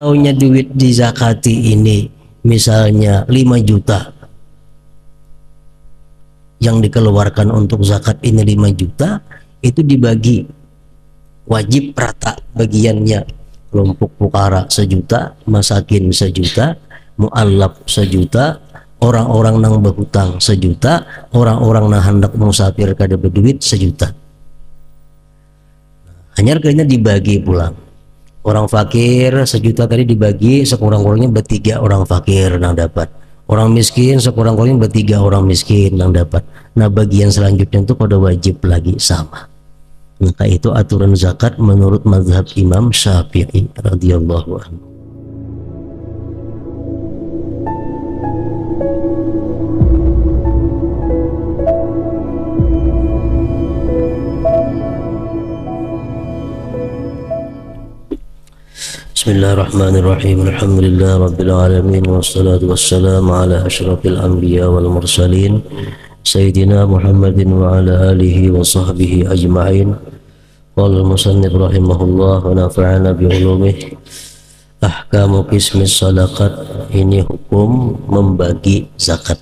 Taunya duit dizakati ini misalnya 5 juta, yang dikeluarkan untuk zakat ini 5 juta, itu dibagi wajib rata bagiannya. Kelompok fukara 1 juta, masakin 1 juta, mu'allaf 1 juta, orang-orang nang berhutang 1 juta, orang-orang nang hendak musafir kada berduit 1 juta. Hanya kayaknya dibagi pulang. Orang fakir 1 juta tadi dibagi sekurang-kurangnya bertiga orang fakir nang dapat. Orang miskin sekurang-kurangnya bertiga orang miskin nang dapat. Nah bagian selanjutnya itu pada wajib lagi sama. Maka itu aturan zakat menurut mazhab Imam Syafi'i radhiyallahu anhu. Bismillahirrahmanirrahim. Alhamdulillah rabbil alamin, wassalatu wassalamu ala asyrafil anbiya wal mursalin Sayyidina Muhammadin wa ala alihi wa sahbihi ajma'in. Qala al-musannif rahimahullah wa nafa'ana bi ulumih. Ahkamu qismis sadaqat, ini hukum membagi zakat.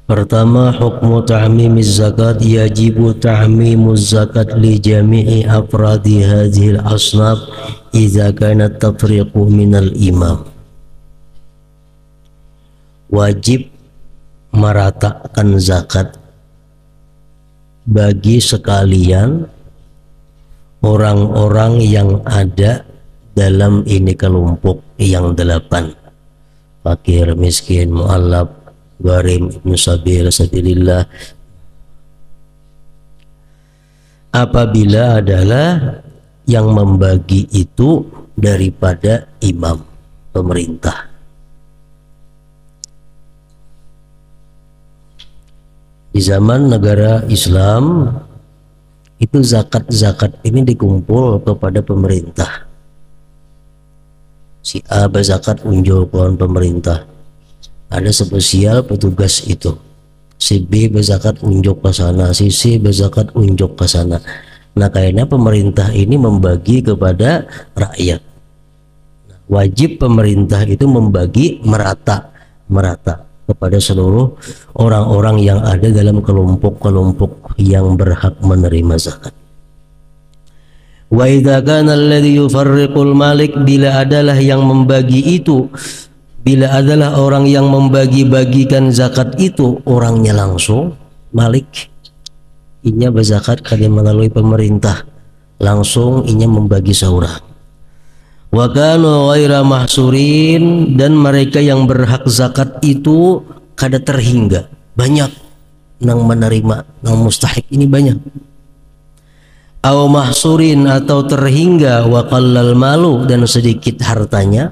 Pertama, hukmu ta'mimiz zakat, yajibu ta'mimuz zakat li jami'i afradi hadhil asnaf idza kana tafriqu minal imam. Wajib meratakan zakat bagi sekalian orang-orang yang ada dalam ini kelompok yang 8, fakir, miskin, mu'allaf, gharim, ibnu sabil, sabilillah, apabila adalah yang membagi itu daripada imam pemerintah. Di zaman negara Islam itu zakat-zakat ini dikumpul kepada pemerintah. Si A berzakat unjuk kawan pemerintah, ada spesial petugas itu. Si B berzakat unjuk ke sana, si C berzakat unjuk ke sana. Nah kayaknya pemerintah ini membagi kepada rakyat. Wajib pemerintah itu membagi merata kepada seluruh orang-orang yang ada dalam kelompok-kelompok yang berhak menerima zakat. Wa idza kana alladhi yufarriqul malik, bila adalah yang membagi itu, bila adalah orang yang membagi-bagikan zakat itu orangnya langsung malik, inya berzakat kada melalui pemerintah, langsung inya membagi seorang. Wa kanu ghaira mahsurin, dan mereka yang berhak zakat itu kada terhingga, banyak nang menerima, nang mustahik ini banyak. Aw mahsurin, atau terhingga, wa qallal malu, dan sedikit hartanya.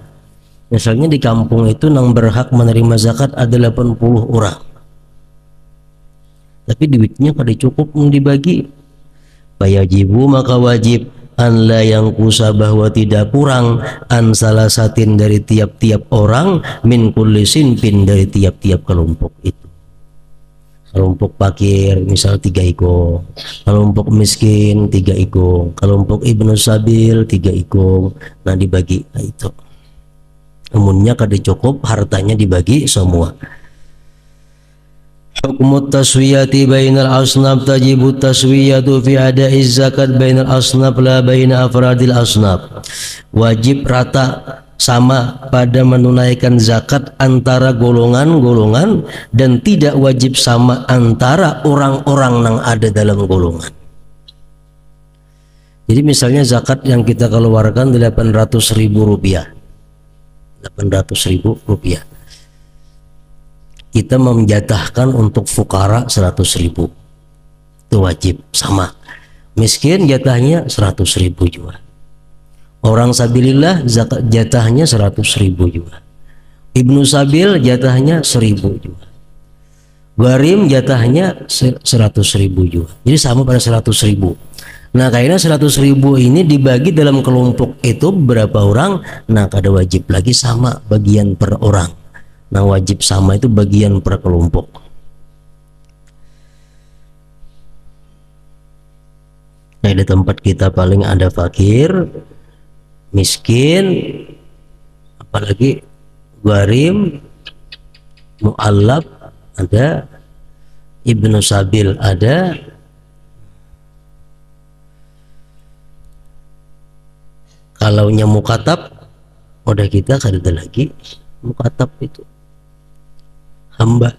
Misalnya di kampung itu nang berhak menerima zakat ada 80 orang, tapi duitnya kada cukup dibagi. Fayajibu, maka wajib, an la yang kusa, bahwa tidak kurang, an salasatin, dari tiap-tiap orang, min kulli sinfin, dari tiap-tiap kelompok itu. Kelompok fakir misal 3 ikong, kelompok miskin 3 ikong, kelompok ibnu sabil 3 ikong. Nah dibagi, nah itu umumnya kada cukup, hartanya dibagi semua. Hukmu taswiyati bainal asnaf, tajibu taswiyatu fi ada'iz zakat bainal asnaf la baina afradil asnaf. Wajib rata sama pada menunaikan zakat antara golongan-golongan, dan tidak wajib sama antara orang-orang yang ada dalam golongan. Jadi misalnya zakat yang kita keluarkan 800.000 rupiah, 800.000 rupiah, kita menjatahkan untuk fukara 100.000, itu wajib sama. Miskin jatahnya 100.000 juga. Orang sabilillah zakat jatahnya 100.000 juga. Ibnu sabil jatahnya 1.000 juga. Gharim jatahnya 100.000 juga. Jadi sama pada 100.000. Nah kayaknya 100.000 ini dibagi dalam kelompok itu berapa orang, nah kada wajib lagi sama bagian per orang. Nah wajib sama itu bagian per kelompok. Nah di tempat kita paling ada fakir, miskin, apalagi gharim, mu'allab ada, ibnu sabil ada, kalau nya mukatab udah kita kada lagi. Mukatab itu hamba,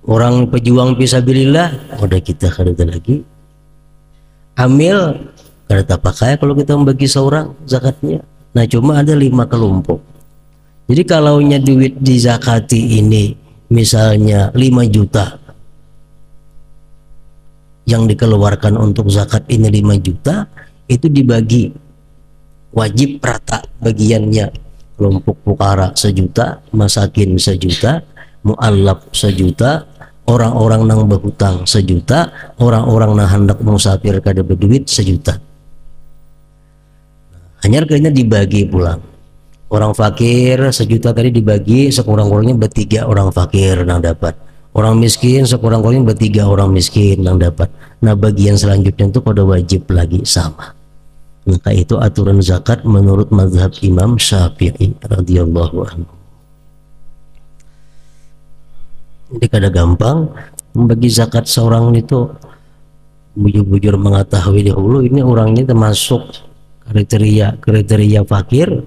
orang pejuang fisabilillah udah kita kada lagi. Amil kada pakai kalau kita membagi seorang zakatnya. Nah cuma ada 5 kelompok. Jadi kalau nya duit di zakati ini misalnya 5 juta, yang dikeluarkan untuk zakat ini 5 juta, itu dibagi wajib rata bagiannya. Kelompok fukara 1 juta, masakin 1 juta, mu'allaf 1 juta, orang-orang nang berhutang 1 juta, orang-orang nang hendak musafir kada berduit 1 juta. Hanya kayaknya dibagi pulang. Orang fakir 1 juta tadi dibagi sekurang-kurangnya bertiga orang fakir nang dapat. Orang miskin sekurang-kurangnya bertiga orang miskin nang dapat. Nah bagian selanjutnya itu pada wajib lagi sama. Maka itu aturan zakat menurut mazhab Imam Syafi'i radhiyallahu anhu. Jadi kada gampang membagi zakat seorang itu, bujur-bujur mengetahui dahulu ini orangnya termasuk kriteria fakir,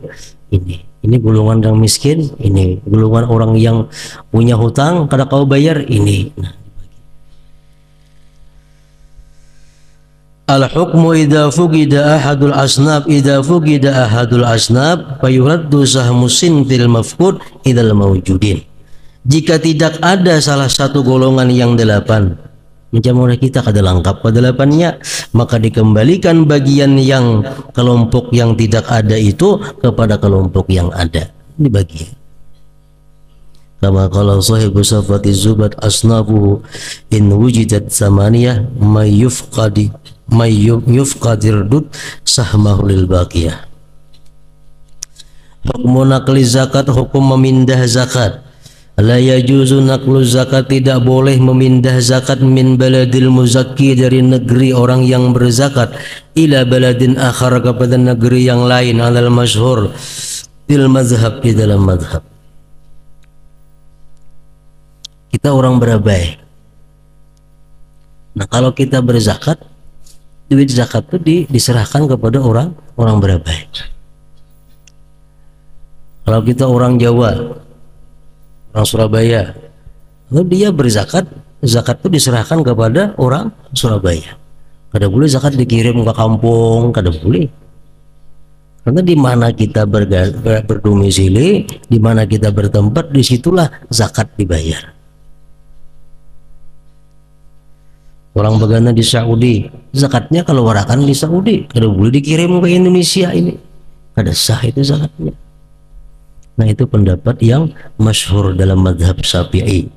ini golongan yang miskin, ini golongan orang yang punya hutang kada kau bayar, ini. Nah, al-hukmu idza fuqida ahadul asnab fayuraddu sahmu sinfil mafqud idal mawjudin. Jika tidak ada salah satu golongan yang 8, macam orang kita kada lengkap ke-8-nya, maka dikembalikan bagian yang kelompok yang tidak ada itu kepada kelompok yang ada, dibagi. Kama qala sahibu safati zubat asnabuhu in wujidat samaniyah may yufqadir dud sahmahu lil baqiyah. Hukum naqli zakat, hukum memindah zakat. La yajuzu naqlu zakat, tidak boleh memindah zakat min baladil muzakki, dari negeri orang yang berzakat, ila baladin akhar, kepada negeri yang lain, alal masyhur fil mazhab, di dalam mazhab. Kita orang berabai. Nah kalau kita berzakat, duit zakat itu diserahkan kepada orang berabai. Kalau kita orang Jawa, orang Surabaya, lalu dia berzakat, zakat itu diserahkan kepada orang Surabaya. Kada boleh zakat dikirim ke kampung, kada boleh. Karena di mana kita berdomisili, di mana kita bertempat, disitulah zakat dibayar. Orang begana di Saudi, zakatnya kalau warakan di Saudi, kada boleh dikirim ke Indonesia ini, kada sah itu zakatnya. Nah itu pendapat yang masyhur dalam mazhab Syafi'i.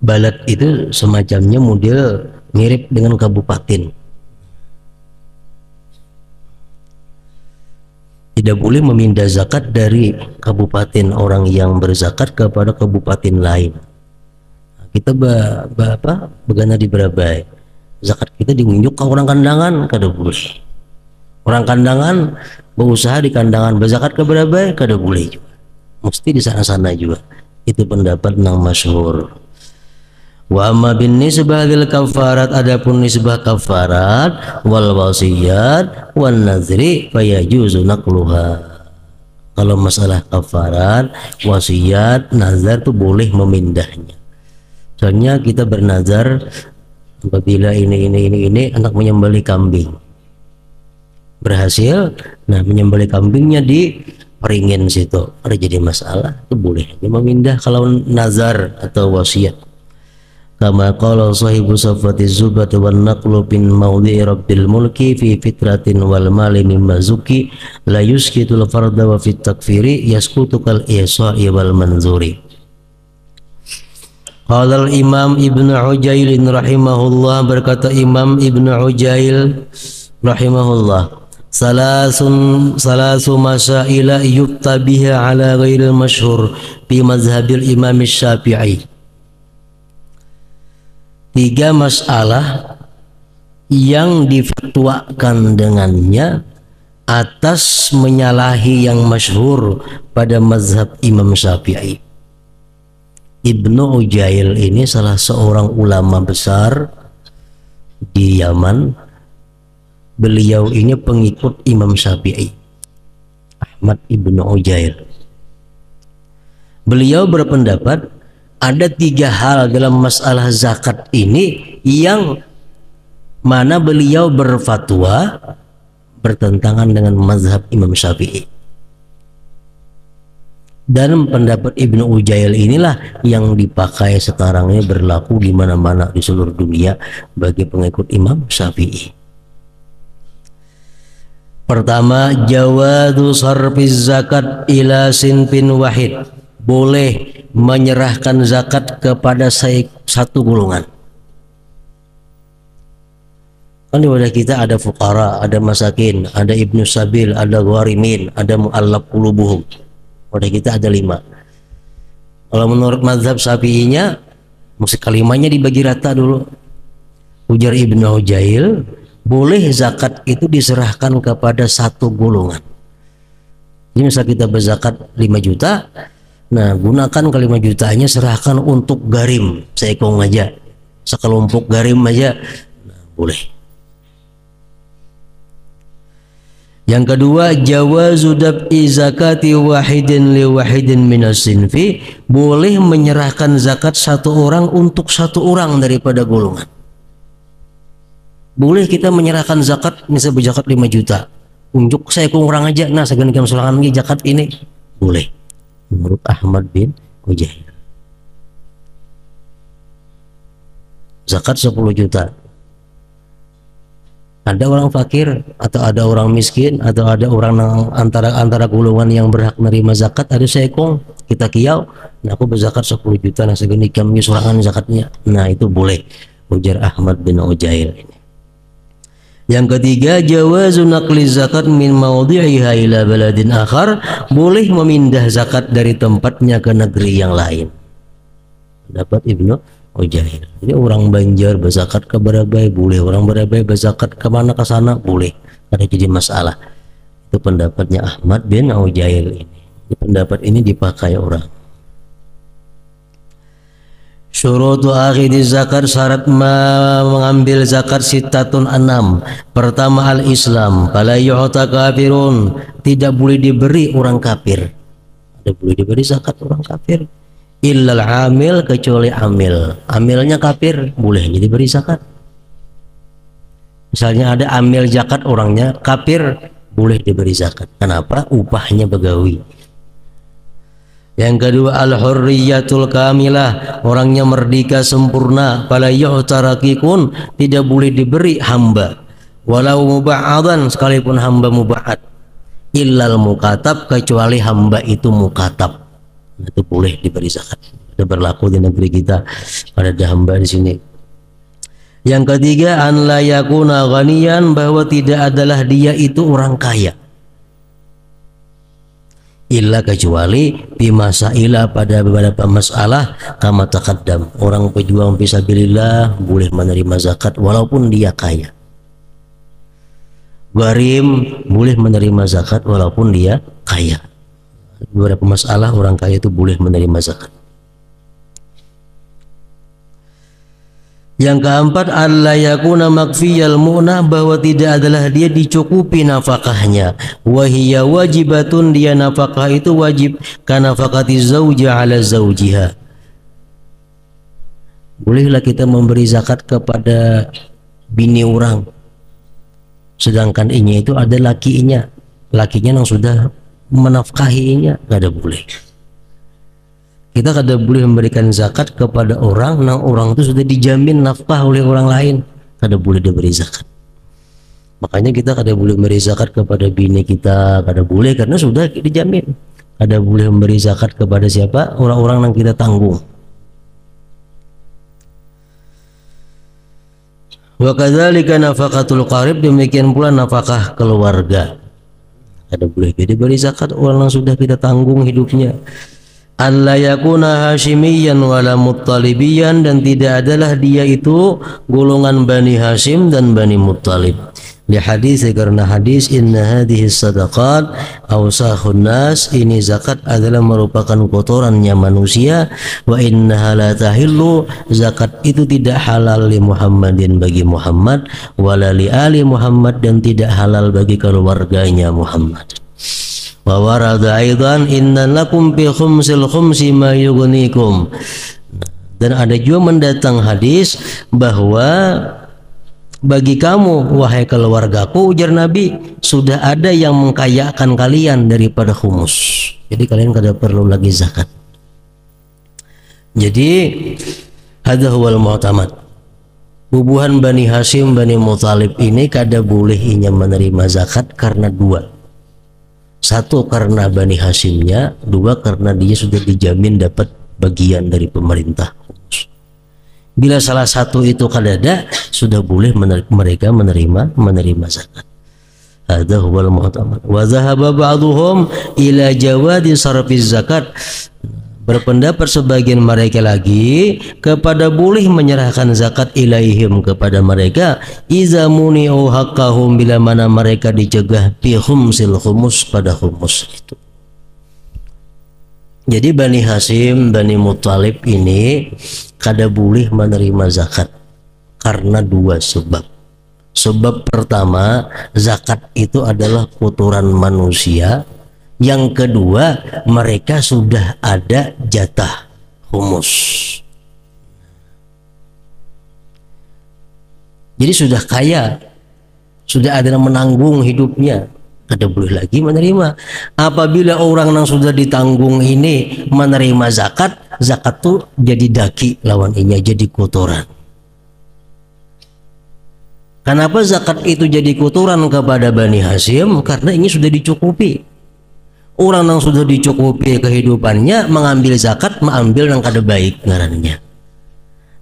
Balad itu semacamnya model mirip dengan kabupaten. Tidak boleh memindah zakat dari kabupaten orang yang berzakat kepada kabupaten lain. Kita begana di Berabai, zakat kita diunjuk ke orang kandangan, kada boleh. Orang kandangan berusaha di kandangan, berzakat ke Berabai, kada boleh juga. Mesti di sana-sana juga. Itu pendapat yang masyhur. Wa amma bin nisbah lil kafarat, adapun nisbah kafarat wal wasiyat wan nazri fayajuzu naqluha. Kalau masalah kafarat, wasiat, nazar itu boleh memindahnya. Soalnya kita bernazar apabila ini anak menyembelih kambing berhasil, nah menyembelih kambingnya di peringin situ, ada jadi masalah, itu boleh memindah kalau nazar atau wasiat. Kama qala sahibu safati zubat wan naqlu bin maudhi rabbil mulki fi fitratin wal mali mimma zuki la yuskitul farda wa fit takfiri yaskutu kal ihsa'i wal manzuri. Qala al imam Ibnu Ujail rahimahullah, berkata Imam Ibnu Ujail rahimahullah, salasu masaila yukta biha ala ghairil masyhur fi mazhabil imam Syafi'i. 3 masalah yang difatwakan dengannya atas menyalahi yang masyhur pada mazhab Imam Syafi'i. Ibnu Ujail ini salah seorang ulama besar di Yaman. Beliau ini pengikut Imam Syafi'i, Ahmad Ibnu Ujail. Beliau berpendapat ada 3 hal dalam masalah zakat ini yang mana beliau berfatwa bertentangan dengan mazhab Imam Syafi'i. Dan pendapat Ibnu Ujail inilah yang dipakai sekarang ini, berlaku di mana-mana di seluruh dunia bagi pengikut Imam Syafi'i. Pertama, jawazu sarfiz zakat ila sinfin wahid. Boleh menyerahkan zakat kepada satu golongan. Kan di wadah kita ada fuqara, ada masakin, ada ibnu sabil, ada gharimin, ada mu'allaf qulubuhum. Wadah kita ada 5. Kalau menurut mazhab Syafi'inya, mesti kalimatnya dibagi rata dulu. Ujar Ibnu Ujail, boleh zakat itu diserahkan kepada satu golongan. Jadi misal kita berzakat 5 juta, nah gunakan ke 5 jutanya serahkan untuk garim, seekong aja, sekelompok garim aja, nah, boleh. Yang kedua, jawazu dab'i zakati wahidin li wahidin minas sinfi. Boleh menyerahkan zakat satu orang untuk satu orang daripada golongan. Boleh kita menyerahkan zakat, misalnya berzakat 5 juta, unjuk saya kurang aja, nah segan kamu serahkan lagi zakat ini, boleh menurut Ahmad bin Ujail. Zakat 10 juta, ada orang fakir atau ada orang miskin atau ada orang antara golongan yang berhak menerima zakat, ada seekong kita kiau, nah aku berzakat 10 juta, nah segan kami serahkan zakatnya, nah itu boleh, ujar Ahmad bin Ujail ini. Yang ketiga, jawazu naqli zakat min maudhi'iha ila baladin akhar. Boleh memindah zakat dari tempatnya ke negeri yang lain. Dapat Ibnu Ujail. Jadi orang Banjar berzakat ke Barabai boleh, orang Barabai berzakat ke mana ke sana boleh. Ada jadi masalah. Itu pendapatnya Ahmad bin Ujail ini. Pendapat ini dipakai orang. Syurutu akhidiz zakat, syarat mengambil zakat sitatun 6. Pertama, al-Islam, fala yu'ta kafirun, tidak boleh diberi orang kafir. Tidak boleh diberi zakat orang kafir. Illal amil, kecuali amil. Amilnya kafir, boleh diberi zakat. Misalnya ada amil zakat orangnya kafir, boleh diberi zakat. Kenapa? Upahnya begawi. Yang kedua, al-hurriyatul kamilah, orangnya merdeka sempurna, fala yu'tarakikun, tidak boleh diberi hamba, walau muba'adan, sekalipun hamba muba'ad, illal mukatab, kecuali hamba itu mukatab, itu boleh diberi zakat. Itu berlaku di negeri kita, ada hamba di sini. Yang ketiga, an la yakuna ghaniyan, bahwa tidak adalah dia itu orang kaya, illa kecuali bimasailah, pada beberapa masalah kama taqaddam. Orang pejuang fisabilillah boleh menerima zakat walaupun dia kaya. Gharim boleh menerima zakat walaupun dia kaya. Beberapa masalah orang kaya itu boleh menerima zakat. Yang keempat, alla yakuna makfiyal mu'nah, bahwa tidak adalah dia dicukupi nafkahnya. Wa hiya wajibatun, dia nafkah itu wajib, kanafaqati zauja ala zaujiha. Bolehlah kita memberi zakat kepada bini orang, sedangkan ini itu ada lakinya yang sudah menafkahinya, gak ada boleh. Kita kada boleh memberikan zakat kepada orang yang orang itu sudah dijamin nafkah oleh orang lain, kada boleh diberi zakat. Makanya kita kada boleh memberi zakat kepada bini kita, kada boleh, karena sudah dijamin. Kada boleh memberi zakat kepada siapa? Orang-orang yang kita tanggung. Wa kadzalika nafaqatul qarib, demikian pula nafkah keluarga. Kada boleh diberi zakat orang yang sudah kita tanggung hidupnya. alla yakuna Hashimiyan wala Muttalibiyan, dan tidak adalah dia itu golongan Bani Hashim dan Bani Muttalib. Di hadis, karena hadis, inna hadhihi sadaqat awsahun nas, ini zakat adalah merupakan kotorannya manusia, wa innaha la tahillu, zakat itu tidak halal li Muhammadin, bagi Muhammad, wala li ali Muhammad, dan tidak halal bagi keluarganya Muhammad. Wa warada aidan inna lakum fi khumsil khumsi ma yughnikum, dan ada juga mendatang hadis bahwa bagi kamu wahai keluargaku, ujar Nabi, sudah ada yang mengkayakan kalian daripada humus. Jadi kalian kada perlu lagi zakat. Jadi hadza huwal mu'tamad. Bubuhan Bani Hashim Bani Muttalib ini kada boleh inya menerima zakat karena dua. Satu, karena Bani Hashimnya, dua, karena dia sudah dijamin dapat bagian dari pemerintah. Bila salah satu itu kadada, sudah boleh mereka menerima zakat. Hadza huwal mu'tamad. Wa dhahaba ba'dhum ila jawadi sarfiz zakat. Berpendapat sebagian mereka lagi kepada boleh menyerahkan zakat ilaihim kepada mereka, iza muni'u haqqahum, bila mana mereka dicegah fi khumsil khumus, pada khumus itu. Jadi Bani Hashim Bani Muttalib ini kada boleh menerima zakat karena dua sebab. Sebab pertama, zakat itu adalah kotoran manusia. Yang kedua, mereka sudah ada jatah humus. Jadi sudah kaya, sudah ada yang menanggung hidupnya, kada boleh lagi menerima. Apabila orang yang sudah ditanggung ini menerima zakat, zakat tuh jadi daki lawan inya, jadi kotoran. Kenapa zakat itu jadi kotoran kepada Bani Hashim? Karena ini sudah dicukupi. Orang yang sudah dicukupi kehidupannya mengambil zakat, mengambil yang kada baik ngarannya.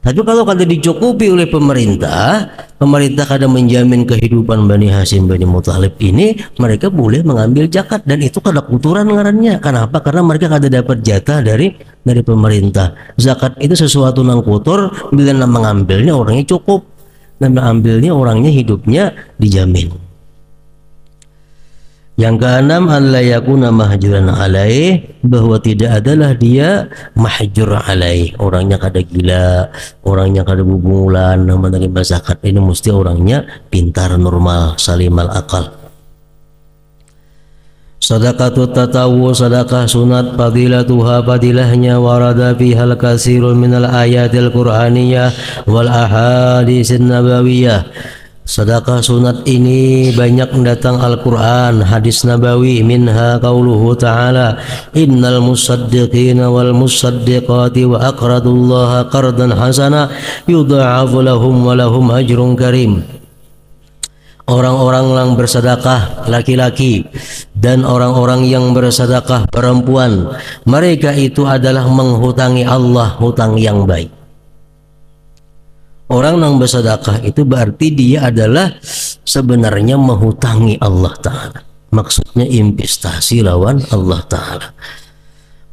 Tapi kalau kada dicukupi oleh pemerintah, pemerintah kada menjamin kehidupan Bani Hashim Bani Muttalib ini, mereka boleh mengambil zakat, dan itu kada kotoran ngarannya. Kenapa? Karena mereka kada dapat jatah dari pemerintah. Zakat itu sesuatu yang kotor, bila mengambilnya orangnya cukup, dan mengambilnya orangnya hidupnya dijamin. Yang keenam, alla yakuna mahjuran alaih, bahwa tidak adalah dia mahjur alaih, orangnya kada gila, orangnya kada bubungulan menerima zakat. Ini mesti orangnya pintar, normal, salimal akal. Sadaqatut tatawu, sedekah sunat, fadilatuha, fadilahnya, warada fihal katsirun minal ayatil qur'aniyah wal ahaditsin nabawiyah. Sedekah sunat ini banyak datang Al-Quran, hadis Nabawi. Minha qauluhu ta'ala, innal musaddiqina wal musaddiqati wa aqradullaha qardan hasana yudha'afu lahum wa lahum ajrun karim. Orang-orang yang bersedekah laki-laki dan orang-orang yang bersedekah perempuan, mereka itu adalah menghutangi Allah hutang yang baik. Orang yang bersedekah itu berarti dia adalah sebenarnya menghutangi Allah Ta'ala. Maksudnya investasi lawan Allah Ta'ala.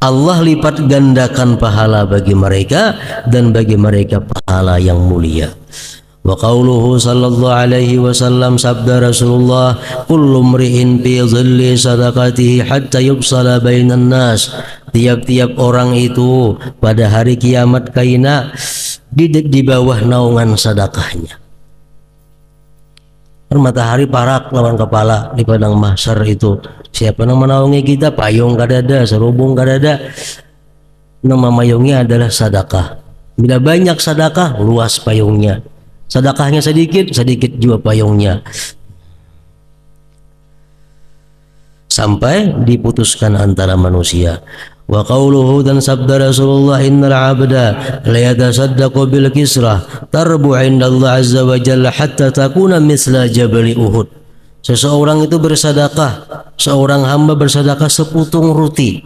Allah lipat gandakan pahala bagi mereka, dan bagi mereka pahala yang mulia. Wa qauluhu sallallahu alaihi wasallam, sabda Rasulullah, kullu mri'in fi dhilli sadaqatihi hatta yubsala bainan nas. Tiap-tiap orang itu pada hari kiamat kaina di bawah naungan sedekahnya. Matahari parak lawan kepala di padang mahsyar itu. Siapa yang menaungi kita? Payung kada ada, serubung kada ada. Nama mayungnya adalah sedekah. Bila banyak sedekah, luas payungnya. Sedekahnya sedikit, sedikit juga payungnya. Sampai diputuskan antara manusia. Wa qauluhu, dan sabda Rasulullah, innal abda la yatasaddaqu bil kisrah tarbu indallah azza wa jalla hatta takuna misla jabali Uhud. Seseorang itu bersedekah, seorang hamba bersedekah seputung roti,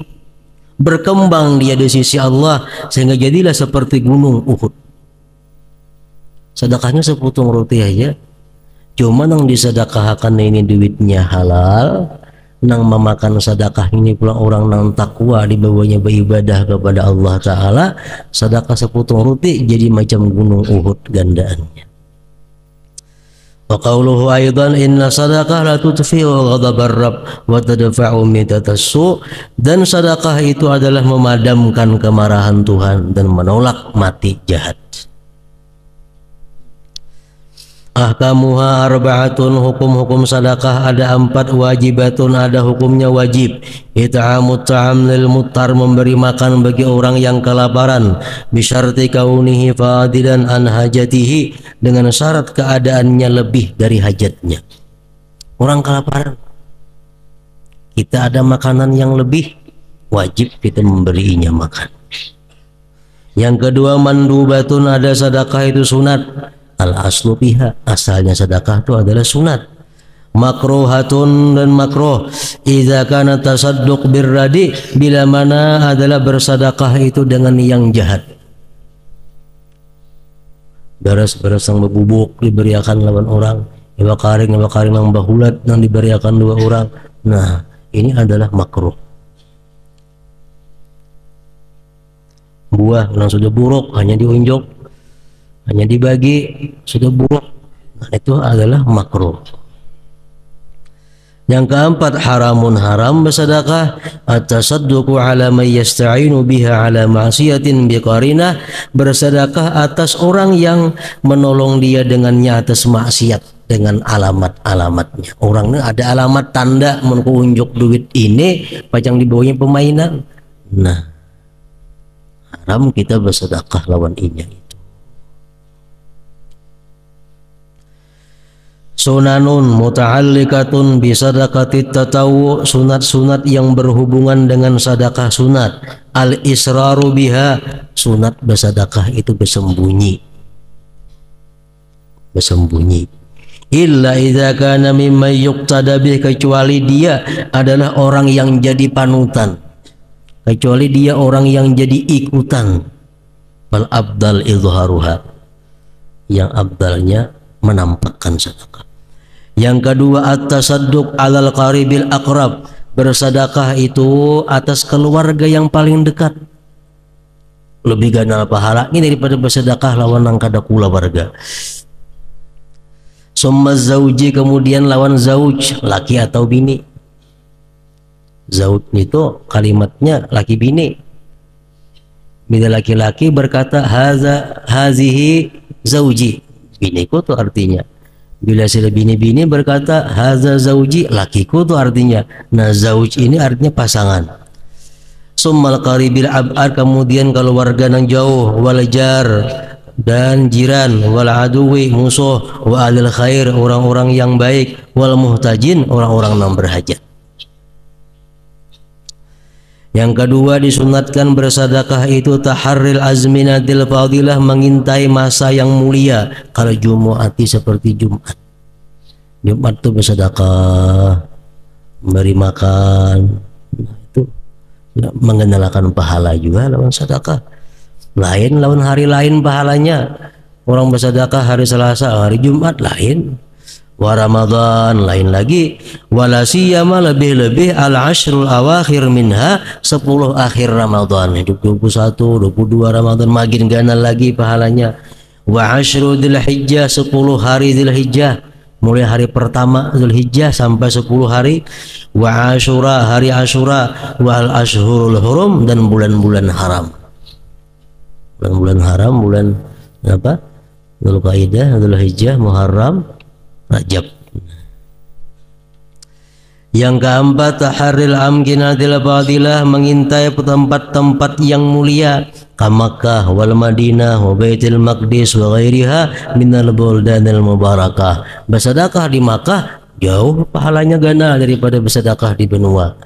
berkembang dia di sisi Allah sehingga jadilah seperti gunung Uhud. Sedekahnya seputung roti aja, cuma yang disedekahkan ini duitnya halal, nang memakan sedekah ini pula orang nang takwa dibawanya beribadah kepada Allah Ta'ala, sedekah sepotong roti jadi macam gunung Uhud gandaannya. Wa qawluhu aidan inna sadaqah la tudfi'u ghadabar rabb wa tadfa'u mitatas su', dan sedekah itu adalah memadamkan kemarahan Tuhan dan menolak mati jahat. Ahkamuha arba'atun, hukum-hukum sedekah ada 4, wajibatun ada hukumnya wajib, it'amut ta'am lil muttar, memberi makan bagi orang yang kelaparan, bisyarti kaunihi fadilan an hajatihi, dengan syarat keadaannya lebih dari hajatnya. Orang kelaparan, kita ada makanan yang lebih, wajib kita memberinya makan. Yang kedua, mandubatun ada sedekah itu sunat, al aslu biha, asalnya sedekah itu adalah sunat. Makruhatun dan makruh, idza kana tasadduq birradi, bila mana adalah bersedekah itu dengan yang jahat. Beras-beras yang berbubuk diberiakan lawan orang, iwa karing yang bahulat yang diberiakan 2 orang. Nah, ini adalah makruh. Buah yang sudah buruk hanya diunjuk, hanya dibagi, sudah buruk, nah, itu adalah makruh. Yang keempat, haramun, haram bersedekah, at-tasadduqu ala man yasta'inu biha ala ma'siyatin biqarinah, bersedekah atas orang yang menolong dia dengannya atas maksiat dengan alamat-alamatnya. Orangnya ada alamat tanda menunjuk duit ini pajang di bawahnya permainan. Nah, haram kita bersedekah lawan inya itu. Sunanun muta'alliqatun bisadaqatit tatawu, sunat-sunat yang berhubungan dengan sedekah sunat. Al-israru biha, sunat bersedekah itu bersembunyi. Bersembunyi. Illa idza kana mimman yuqtada bih, kecuali dia adalah orang yang jadi panutan. Kecuali dia orang yang jadi ikutan. Bal abdal izharuha, yang abdalnya menampakkan sedekah. Yang kedua, at-tasadduq alal qaribil aqrab, bersedekah itu atas keluarga yang paling dekat. Lebih ganal pahala ini daripada bersedekah lawan nang kada keluarga. Summa zauji, kemudian lawan zauj, laki atau bini. Zauj itu kalimatnya laki bini. Bila laki-laki berkata hazihi zauji, biniku tuh artinya. Bila sila bini-bini berkata haza zauji, lakiku tuh artinya. Nah, zauj ini artinya pasangan. Summal qaribil ab'ad, kemudian keluarga yang jauh, wal jar dan jiran, wal aduwi musuh, wa alil khair orang-orang yang baik, wal muhtajin orang-orang yang berhajat. Yang kedua, disunatkan bersedekah itu taharril azminatil fadilah, mengintai masa yang mulia. Kalau Jumu'ati seperti Jumat. Jumat itu bersedekah, memberi makan. Nah, itu mengenalkan pahala juga lawan sedekah. Lain lawan hari lain pahalanya. Orang bersedekah hari Selasa, hari Jumat lain. Wa Ramadan lain lagi, wala siyama lebih-lebih al-ashrul awakhir minha, 10 akhir Ramadan, 21, 22 Ramadan makin ganal lagi pahalanya. Wa ashru dzulhijjah, 10 hari Dzulhijjah, mulai hari pertama Dzulhijjah sampai 10 hari. Wa Asyura, hari Asyura, wal ashhurul hurum, dan bulan-bulan haram. Bulan-bulan haram, bulan apa? Dzulqa'dah, Dzulhijjah, Muharram, Rajab. Yang keempat, taharril amkinatil fadilah, mengintai tempat-tempat yang mulia, ka Makkah wal Madinah wa Baitul Maqdis wa ghairiha minal buldanil mubarakah. Bersedekah di Makkah jauh pahalanya gana daripada bersedekah di benua.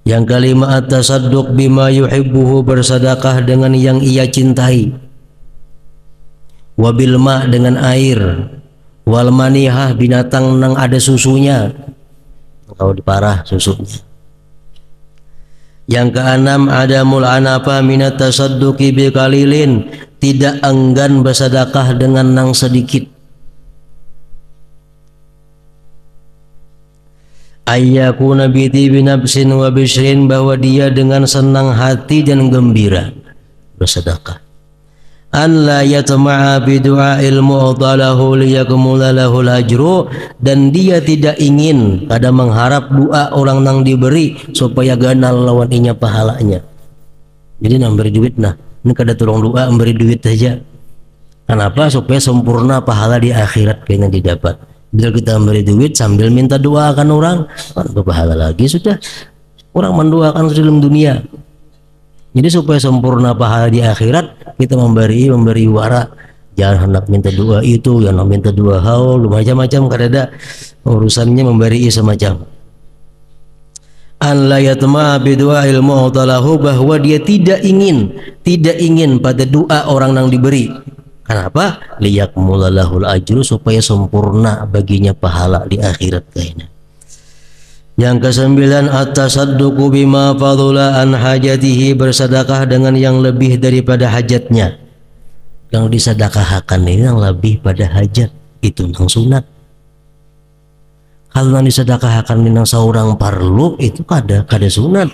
Yang kelima, at-tasadduq bima yuhibbuhu, bersedekah dengan yang ia cintai. Wabil ma, dengan air. Wal manihah, binatang nang ada susunya, kalau diparah susunya. Yang keenam, adamul anafa minat tasadduqi biqalilin, tidak enggan bersedekah dengan nang sedikit. ayyakuna bi nafsin wa bishrin, bahwa dia dengan senang hati dan gembira bersedekah. An la yatma'a bi du'ail mu'talahu liyakmula lahul ajru, dan dia tidak ingin kada mengharap doa orang nang diberi supaya ganal lawan inya pahalanya. Jadi nang beri duit nah, ini kada tolong doa memberi duit saja. Kenapa? Supaya sempurna pahala di akhirat kayaknya didapat. Bila kita memberi duit sambil minta doa akan orang, kan pahala lagi sudah. Orang mendoakan dalam dunia. Jadi supaya sempurna pahala di akhirat, kita memberi wara. Jangan hendak minta doa itu, jangan minta doa haul, macam-macam, kada ada urusannya memberi semacam. An la yatma bi du'ail mu'talahu, bahwa dia tidak ingin pada doa orang yang diberi. Kenapa? Liyakmulalahul ajru, supaya sempurna baginya pahala di akhirat kayaknya. Yang kesembilan, at-tasadduqu bima fadula an hajatihi, bersedekah dengan yang lebih daripada hajatnya. Yang disedekahkan ini yang lebih pada hajat, itu nang sunat. Kalau nang disedekahkan ini nang seorang parlu, itu kada sunat.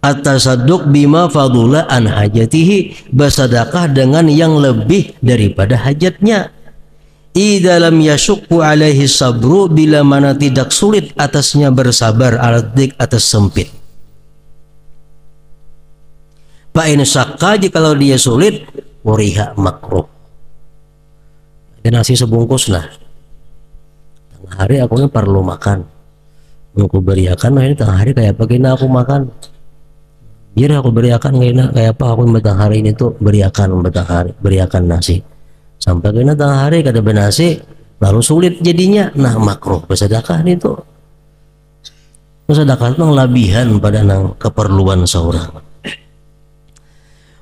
At-tasadduq bima fadula an hajatihi, bersedekah dengan yang lebih daripada hajatnya. Idza lam yashukku alaihi sabru, bila mana tidak sulit atasnya bersabar, aladik atas sempit. Fa in syaqqa, jikalau dia sulit, wariha makruh. Dan nasi sebungkus nah. Tengah hari aku ini perlu makan. Aku beriakan nah, ini tengah hari kayak apa kena aku makan. Biar aku beriakan kayak apa aku tengah hari ini tuh beriakan beriakan nasi. Sampai kena tengah hari kada benasi, lalu sulit jadinya. Nah makruh bersedekah itu. Bersedekah itu labihan pada nang keperluan seorang.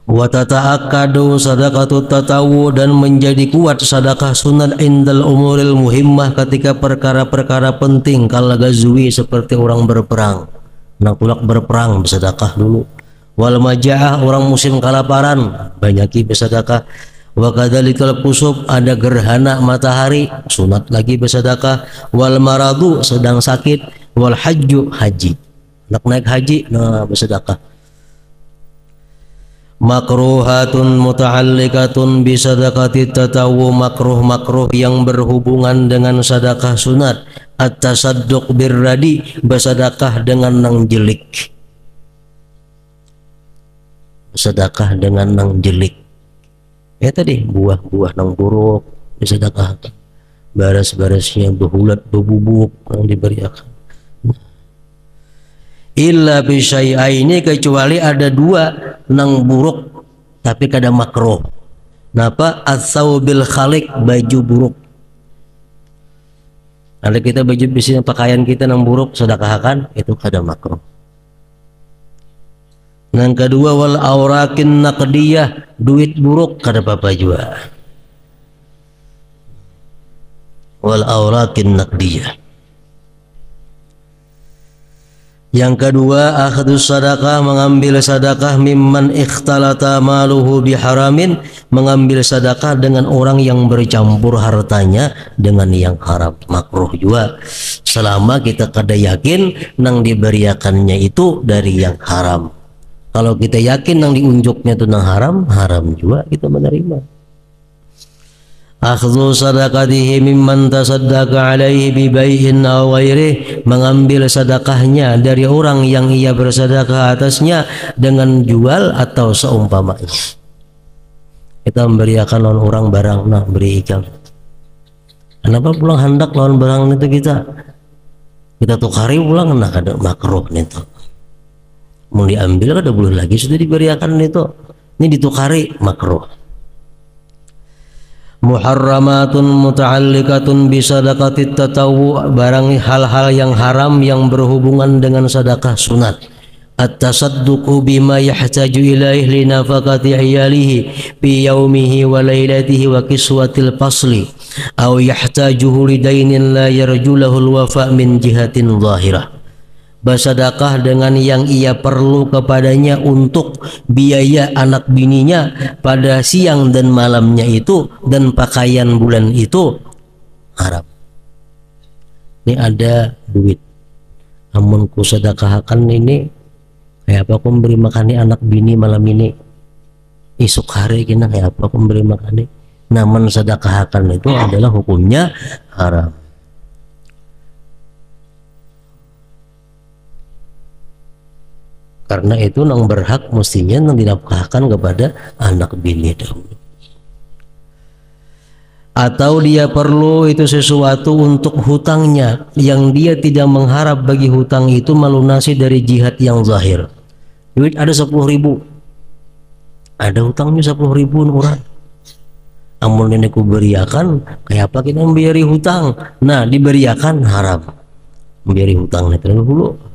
Wa tata'akkadu sadaqatut tatawu, dan menjadi kuat sedekah sunat indal umuril muhimmah, ketika perkara-perkara penting kala gazwi, seperti orang berperang. Nak tulak berperang bersedekah dulu. Wal maja'ah, orang musim kelaparan banyaki bersedekah. Wa kadzalikal kusuf, ada gerhana matahari sunat lagi bersedekah. Wal maradu, sedang sakit. Wal hajju, haji, nak naik haji nah bersedekah. Makruhatun muta'alliqatun bi sadaqati tatawu, makruh yang berhubungan dengan sedekah sunat. At-tasadduq birradi, bersedekah dengan nang jelik. Sedekah dengan nang jelik. Ya tadi buah-buah nang buruk disedekahkan, baras-barasnya behulat bebubuk yang diberikan. Illa bi syai'aini, kecuali ada dua nang buruk tapi kada makruh. Napa? Ats-tsaubil khaliq, baju buruk. Ada kita baju bisnya pakaian kita nang buruk sedekahkan, itu kada makruh. Yang kedua, wal aurakin naqdiyah, duit buruk kada apa-apa juga. Wal aurakin naqdiyah. Yang kedua, akhdus sadaqah, mengambil sedekah mimman ikhtalata maluhu biharamin, mengambil sedekah dengan orang yang bercampur hartanya dengan yang haram, makruh juga. Selama kita kada yakin nang diberiakannya itu dari yang haram. Kalau kita yakin nang diunjuknya itu nang haram, haram juga kita menerima. Akhdhu sadaqatihi mimman tasaddaqa alaihi bi bai'in aw ghairihi, mengambil sedekahnya dari orang yang ia bersedekah atasnya dengan jual atau seumpamanya. Kita memberiakan lawan orang barang, nah beri ikan. Kenapa pulang hendak lawan barang itu kita tukari pulang, nah ada makruh itu. Mau diambil kada boleh lagi, sudah diberiakan itu. Ini ditukari, makruh. Muharramatun muta'alliqatun bi sadaqatit tatawu, barang hal-hal yang haram yang berhubungan dengan sedekah sunat. At-tasadduqu bima yahtaju ilaihi li nafaqati iyalihi fi yaumihi wa lailatihi wa kiswatil fasli aw yahtajuhu lidainin la yarjulahu al-wafa min jihatin zahirah. Bersedekah dengan yang ia perlu kepadanya untuk biaya anak bininya pada siang dan malamnya itu dan pakaian bulan itu haram. ini ada duit, amun ku sedekahakan ini kayak apa aku memberi makan nih anak bini malam ini, esok hari kena kayak apa aku memberi makan nih. Namun sedekahakan itu adalah hukumnya haram. Karena itu nang berhak mestinya nang dinafkahkan kepada anak bini dahulu. Atau dia perlu itu sesuatu untuk hutangnya yang dia tidak mengharap bagi hutang itu melunasi dari jihad yang zahir. Duit ada 10.000, ada hutangnya 10.000 orang. Amun ini ku beriakan kayak apa kita membiayai hutang. Nah diberiakan haram membiayai hutang itu dulu.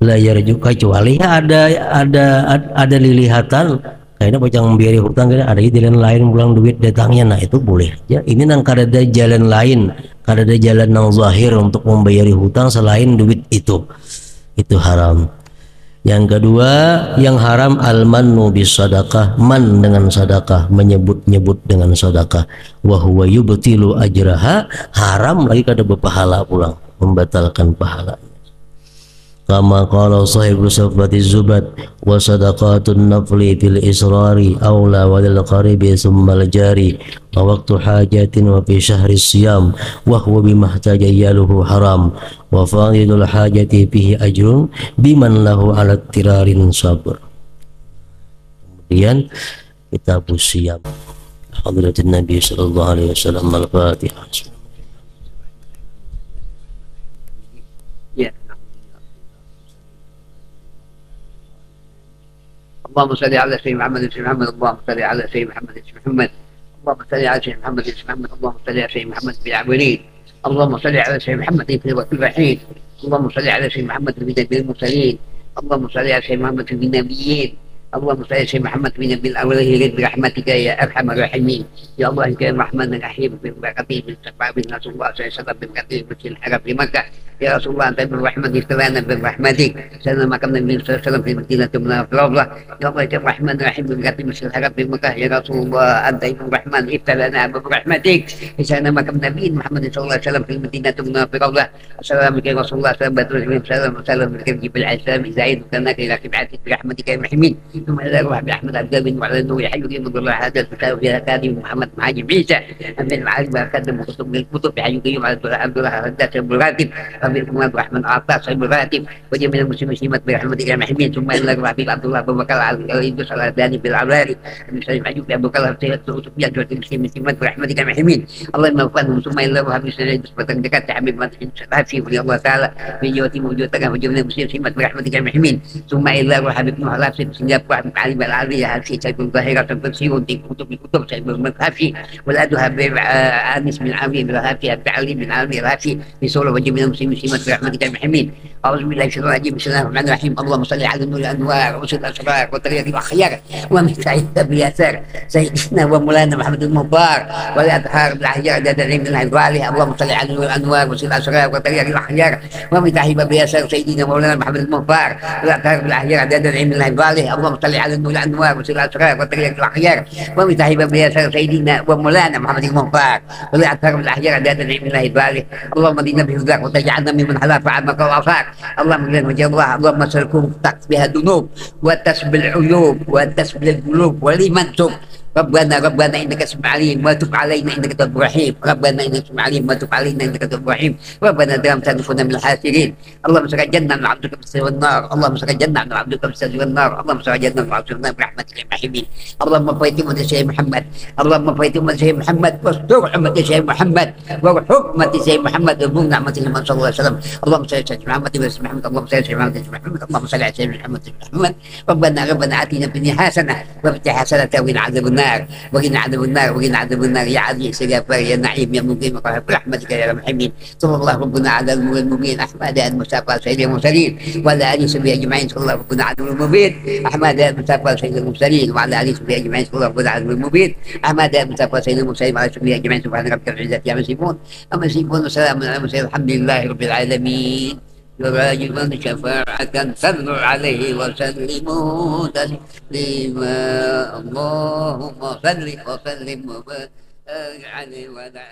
Layar juga kecuali ada lilihatan kayaknya bocah membiayai hutang ada jalan lain pulang duit datangnya, nah itu boleh ya. Ini nang kada ada jalan lain, kada ada jalan nang zahir untuk membayari hutang selain duit itu haram. Yang kedua yang haram al-mannu bis sadaqah, man dengan sadaqah, menyebut-nyebut dengan sadaqah, wa huwa yubtilu ajraha, haram lagi kada berpahala pulang, membatalkan pahala. Kama qala sahibu safati zubat wa sadaqatun nafli fil israri awla walil qaribi summal jari wa waqtu hajatin wa fi syahri siyam wa huwa bimahtajayaluhu haram wa fadilul hajati fihi ajrun biman lahu ala tirarin sabr. Kemudian kitab siyam hadratin Nabi sallallahu alaihi wasallam. Al-Fatihah. اللهم صل على سيدنا محمد سيدنا محمد اللهم صل على سيدنا محمد سيدنا محمد اللهم صل على سيدنا محمد سيدنا محمد اللهم صل على سيدنا محمد في العابرين اللهم صل على سيدنا محمد في الوقت الرحيم اللهم صل على سيدنا محمد في نبي المرسلين اللهم صل على سيدنا محمد في النبيين اللهم صل على سيدنا محمد في نبي الاولين برحمتك يا ارحم الراحمين يا الله يا الرحمن الرحيم ببركته من شفاعة رسول الله صلى الله عليه وسلم ببركته من الحرم في مكة يا رسول الله انت بالرحمة استلانا برحمتك سلام كما النبي صلى الله عليه وسلم في مدينة منورة يا الله يا الرحمن الرحيم ببركته من الحرم في مكة يا رسول الله انت بالرحمن استلانا برحمتك سلام كما النبي محمد صلى الله عليه وسلم في مدينة منورة السلام عليك يا رسول الله سلام وسلم جبريل عليه السلام زايد وكانك الى كبعتك برحمتك يا محمين ثم الى روح باحمد عبد الله وعلى النور يحيي قيم الله هذا الفتاوى فيها كاذب محمد معاجم عيسى من المعارف وكذب وكتب من الكتب يحيي قيم عبد الله هداس ابو الراتب ربي الامام احمد عطاس ابو الراتب وجميع المسلمين سيمت برحمتك يا محمين ثم الى روح عبد الله ابو بكر على الادوس على الداني بالعباري ابن سليم عجوب ابو بكر سيد سفيان جوة المسلمين سيمت برحمتك يا محمين الله يوفقهم ثم الى روح ابن سليم بسبب دكات حبيب مدحين سلافي ولي الله تعالى في جوة موجودتك وجميع المسلمين سيمت برحمتك يا محمين ثم الى روح حبيب نوح لابس سنجاب وحبيب علي بالعلي هذه سيد الظاهرة تنسيون في كتب سيد المذهبي والأدها بأنس من عامي بالهافي التعليم من عامي الهافي في سورة وجميع المسلمين سيمة برحمتك المحمين أعوذ بالله من الشيطان الرجيم بسم الله الرحمن الرحيم اللهم صل على النور الأنوار وسط الأسرار وطريق الأخيار ومن سعيد بيسار سيدنا ومولانا محمد المبارك والأطهار بالأحجار عدد العلم من الغالي اللهم صل على النور الأنوار وسط الأسرار وطريق الأخيار ومن سعيد بيسار سيدنا ومولانا محمد المبارك والأطهار بالأحجار عدد العلم من الغالي اللهم صل على النور الأنوار وسط الأسرار وطريق الأخيار ومن سعيد بيسار سيدنا ومولانا محمد المبارك والأطهار بالأحجار عدد العلم من الغالي اللهم دينا بهداك وتجعلنا ممن حلف عمك وعصاك اللهم اغفر وجه الله اللهم سلكهم بها الذنوب وتسب العيوب وتسب القلوب ولمن تب ربنا انك سميع عليم وتب علينا انك تواب رحيم ربنا انك سميع عليم وتب علينا انك تواب رحيم ربنا لا تكلفنا من الحاسرين اللهم سق الجنه من عبدك بالسر والنار اللهم سق الجنه من عبدك بالسر والنار اللهم سق الجنه من عبدك برحمتك يا رحيم اللهم فيت امه سيدنا محمد اللهم فيت امه سيدنا محمد واستر امه سيدنا محمد وارحم امه سيدنا محمد وارحم نعمه محمد صلى الله عليه وسلم اللهم صل على سيدنا محمد وسيدنا محمد اللهم صل على سيدنا محمد اللهم صل على سيدنا محمد ربنا اتنا في الدنيا حسنه وفي حسنه وقنا عذاب النار وقنا عذاب النار وقنا عذاب النار يا عزيز يا غفار يا نعيم يا مقيم برحمتك يا رحيم صلى الله ربنا على النور المبين احمد المصطفى سيد المرسلين وعلى اله وصحبه اجمعين صلى الله ربنا على النور المبين احمد المصطفى سيد المرسلين وعلى اله وصحبه اجمعين صلى الله ربنا على النور المبين احمد المصطفى سيد المرسلين وعلى اله وصحبه اجمعين سبحان ربك رب العزه عما يصفون اما يصفون وسلام على المرسلين الحمد لله رب العالمين يراجعون شفاعة صلوا عليه وسلموا تسليما اللهم صل وسلم وبارك عليه وعلى